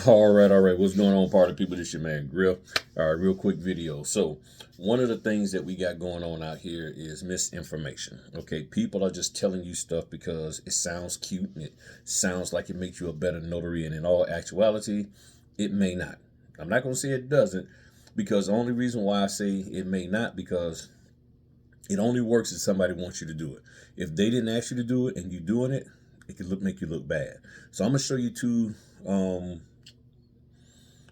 All right, all right. What's going on, party people? This your man Griff. All right, real quick video. So, one of the things that we got going on out here is misinformation. Okay, people are just telling you stuff because it sounds cute and it sounds like it makes you a better notary, and in all actuality, it may not. I'm not going to say it doesn't, because the only reason why I say it may not, because it only works if somebody wants you to do it. If they didn't ask you to do it and you doing it, it could make you look bad. So I'm gonna show you two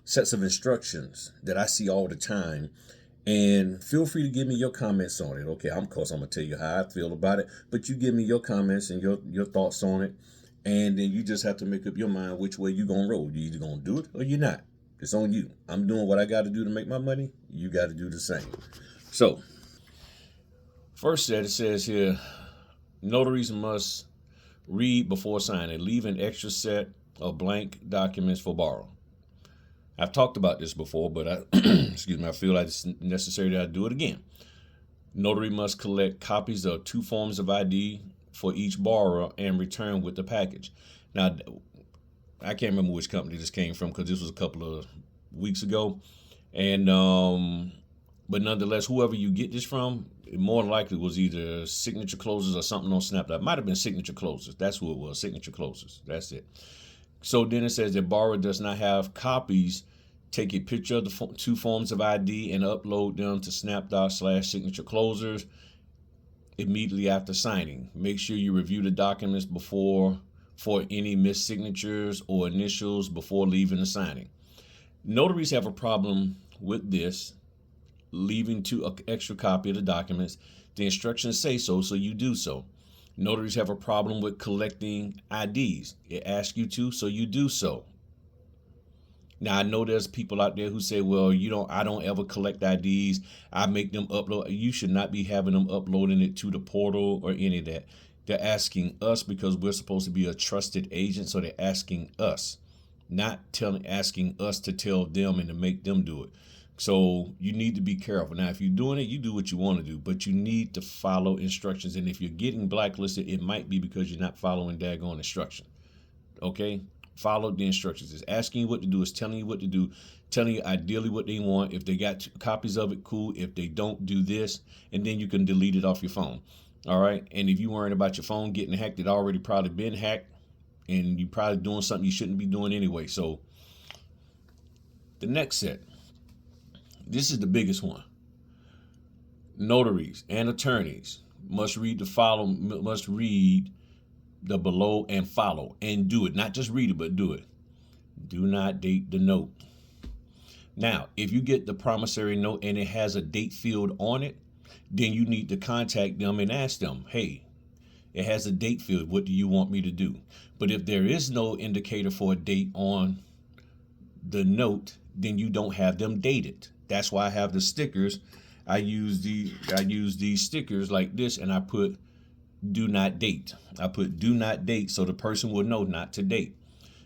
sets of instructions that I see all the time, and feel free to give me your comments on it. Okay, of course I'm gonna tell you how I feel about it, but you give me your comments and your thoughts on it, and then you just have to make up your mind which way you gonna roll. You either gonna do it or you're not. It's on you. I'm doing what I got to do to make my money. You got to do the same. So, first set, it says here, notaries must read before signing. Leave an extra set of blank documents for borrow. I've talked about this before, but I feel like it's necessary that I do it again. Notary must collect copies of 2 forms of ID for each borrower and return with the package. Now, I can't remember which company this came from because this was a couple of weeks ago, and but nonetheless, whoever you get this from, it more likely was either Signature Closers or something on Snapchat. It might have been Signature Closers. That's who it was, Signature Closers. That's it. So then it says the borrower does not have copies. Take a picture of the 2 forms of ID and upload them to snapdot/signature closers immediately after signing. Make sure you review the documents before for any missed signatures or initials before leaving the signing. Notaries have a problem with this, leaving an extra copy of the documents. The instructions say so, so you do so. Notaries have a problem with collecting IDs. It asks you to, so you do so. Now, I know there's people out there who say, well, I don't ever collect IDs. I make them upload. You should not be having them uploading it to the portal or any of that. They're asking us because we're supposed to be a trusted agent. So they're asking us, not asking us to tell them and to make them do it. So you need to be careful. Now, if you're doing it, you do what you want to do, but you need to follow instructions. And if you're getting blacklisted, it might be because you're not following daggone instruction. Okay? Follow the instructions. It's asking you what to do. It's telling you what to do. Telling you ideally what they want. If they got copies of it, cool. If they don't, do this. And then you can delete it off your phone. All right? And if you're worrying about your phone getting hacked, it already probably been hacked. And you're probably doing something you shouldn't be doing anyway. So the next set. This is the biggest one. Notaries and attorneys must read the below and follow and do it. Not just read it, but do it. Do not date the note. Now, if you get the promissory note and it has a date field on it, then you need to contact them and ask them, hey, it has a date field. What do you want me to do? But if there is no indicator for a date on the note, then you don't have them dated. That's why I have the stickers. I use these stickers like this, and I put do not date. I put do not date so the person will know not to date.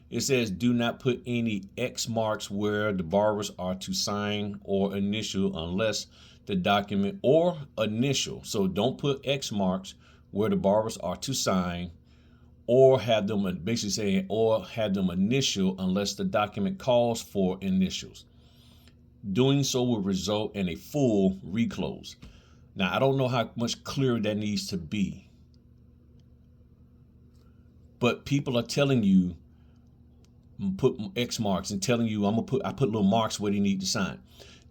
It says do not put any X marks where the borrowers are to sign or initial unless the document or initial. So don't put X marks where the borrowers are to sign or have them basically saying or have them initial unless the document calls for initials. Doing so will result in a full reclose. Now, I don't know how much clearer that needs to be, but people are telling you put X marks and telling you I put little marks where they need to sign.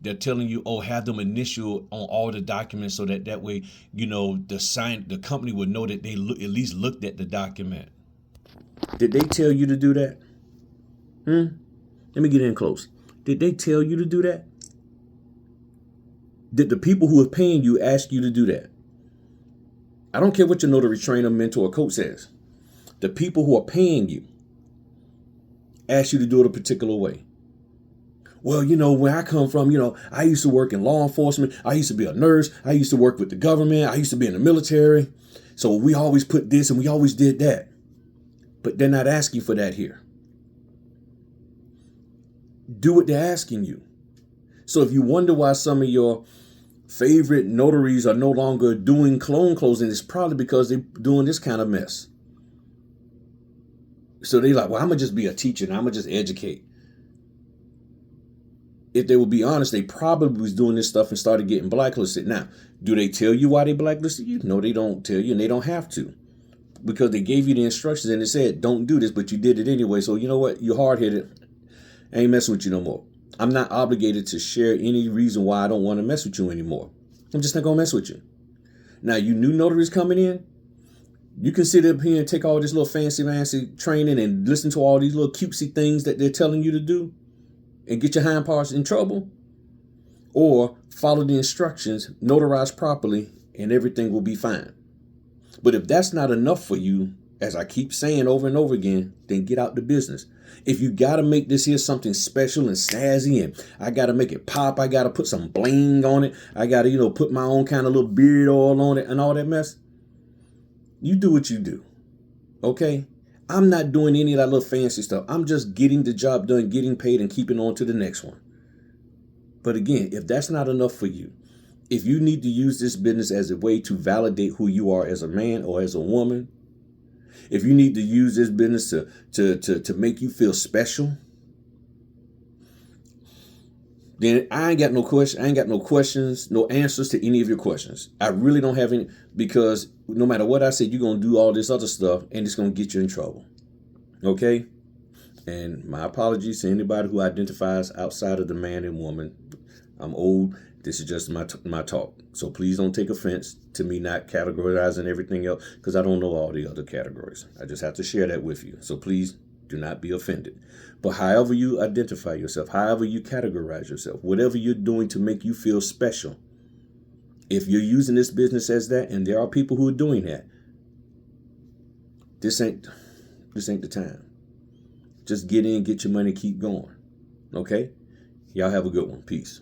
They're telling you, oh, have them initial on all the documents so that way, the company would know that they at least looked at the document. Did they tell you to do that? Let me get in close. Did they tell you to do that? Did the people who are paying you ask you to do that? I don't care what your notary trainer, mentor, or coach says. The people who are paying you ask you to do it a particular way. Well, where I come from, I used to work in law enforcement. I used to be a nurse. I used to work with the government. I used to be in the military. So we always put this and we always did that. But they're not asking for that here. Do what they're asking you. So if you wonder why some of your favorite notaries are no longer doing clone closing, it's probably because they're doing this kind of mess. So they're like, well, I'm going to just be a teacher and I'm going to just educate. if they would be honest, they probably was doing this stuff and started getting blacklisted. Now, do they tell you why they blacklisted you? No, they don't tell you, and they don't have to, because they gave you the instructions and they said, don't do this, but you did it anyway. So you know what? You're hard-headed. I ain't messing with you no more. I'm not obligated to share any reason why I don't want to mess with you anymore. I'm just not going to mess with you. Now, you new notaries coming in, you can sit up here and take all this little fancy training and listen to all these little cutesy things that they're telling you to do and get your hind parts in trouble, or follow the instructions, notarize properly, and everything will be fine. But if that's not enough for you, as I keep saying over and over again, then get out the business. If you got to make this here something special and snazzy, and I got to make it pop, I got to put some bling on it, I got to, put my own kind of little beard oil on it and all that mess, you do what you do, okay? I'm not doing any of that little fancy stuff. I'm just getting the job done, getting paid, and keeping on to the next one. But again, if that's not enough for you, if you need to use this business as a way to validate who you are as a man or as a woman, if you need to use this business to make you feel special, then I ain't got no question. I ain't got no questions, no answers to any of your questions. I really don't have any, because no matter what I said, you're going to do all this other stuff and it's going to get you in trouble. Okay? And my apologies to anybody who identifies outside of the man and woman. I'm old. This is just my talk. So please don't take offense to me not categorizing everything else, because I don't know all the other categories. I just have to share that with you. So please do not be offended. But however you identify yourself, however you categorize yourself, whatever you're doing to make you feel special, if you're using this business as that, and there are people who are doing that, this ain't the time. Just get in, get your money, keep going. Okay? Y'all have a good one. Peace.